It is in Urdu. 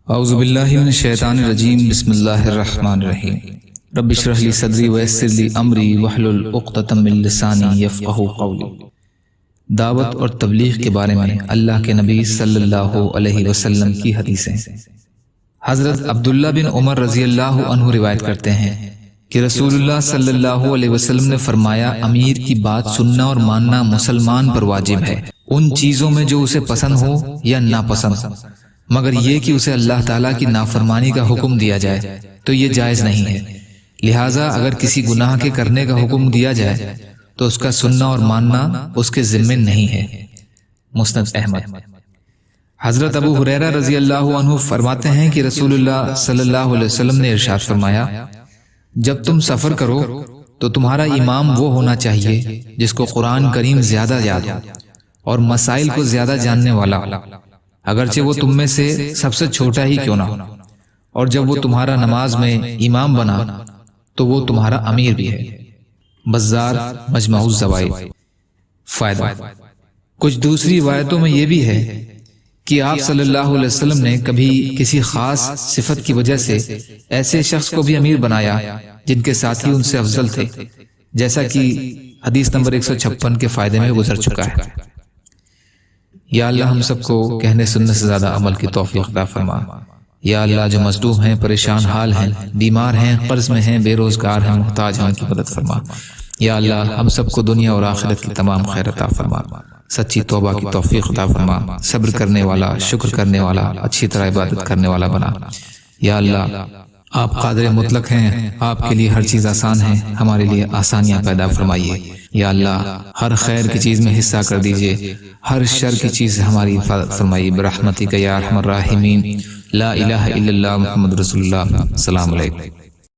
اعوذ باللہ من الشیطان الرجیم بسم اللہ الرحمن الرحیم رب اشرح لی صدری ویسر لی امری واحلل عقدۃ من لسانی یفقہوا قولی۔ دعوت اور تبلیغ کے بارے میں اللہ کے نبی صلی اللہ علیہ وسلم کی حدیثیں۔ حضرت عبداللہ بن عمر رضی اللہ عنہ روایت کرتے ہیں کہ رسول اللہ صلی اللہ علیہ وسلم نے فرمایا، امیر کی بات سننا اور ماننا مسلمان پر واجب ہے، ان چیزوں میں جو اسے پسند ہو یا ناپسند ہو، مگر یہ کہ اسے اللہ تعالیٰ کی نافرمانی کا حکم دیا جائے تو یہ جائز نہیں ہے۔ لہٰذا اگر کسی گناہ کے کرنے کا حکم دیا جائے تو اس کا سننا اور ماننا اس کے ذمے نہیں ہے۔ مسند احمد۔ حضرت ابو ہریرہ رضی اللہ عنہ فرماتے ہیں کہ رسول اللہ صلی اللہ علیہ وسلم نے ارشاد فرمایا، جب تم سفر کرو تو تمہارا امام وہ ہونا چاہیے جس کو قرآن کریم زیادہ یاد ہو اور مسائل کو زیادہ جاننے والا ہو، اگرچہ وہ تم میں سے سب سے چھوٹا ہی کیوں نہ ہو، اور جب وہ تمہارا نماز میں امام بنا تو وہ تمہارا امیر بھی ہے۔ بزار مجمع الزوائد۔ فائدہ۔ کچھ دوسری روایتوں میں یہ بھی ہے کہ آپ صلی اللہ علیہ وسلم نے کبھی کسی خاص صفت کی وجہ سے ایسے شخص کو بھی امیر بنایا جن کے ساتھی ان سے افضل تھے، جیسا کہ حدیث نمبر 156 کے فائدے میں گزر چکا ہے۔ یا اللہ ہم سب کو کہنے سننے سے زیادہ عمل کی توفیق عطا فرما۔ یا اللہ جو مظلوم ہیں، پریشان حال ہیں، بیمار ہیں، قرض میں ہیں، بے روزگار ہیں، محتاج ہیں، ان کی مدد فرما۔ یا اللہ ہم سب کو دنیا اور آخرت کی تمام خیر عطا فرما، سچی توبہ کی توفیق عطا فرما، صبر کرنے والا، شکر کرنے والا، اچھی طرح عبادت کرنے والا بنا۔ یا اللہ آپ قادر مطلق ہیں، آپ کے لیے ہر چیز آسان ہے، ہمارے لیے آسانیاں پیدا فرمائیے۔ یا اللہ ہر خیر کی چیز میں حصہ کر دیجئے، ہر شر کی چیز سے ہماری حفاظت فرمائیے برحمتک یا ارحم الراحمین۔ لا الہ الا اللہ محمد رسول اللہ۔ السلام علیکم۔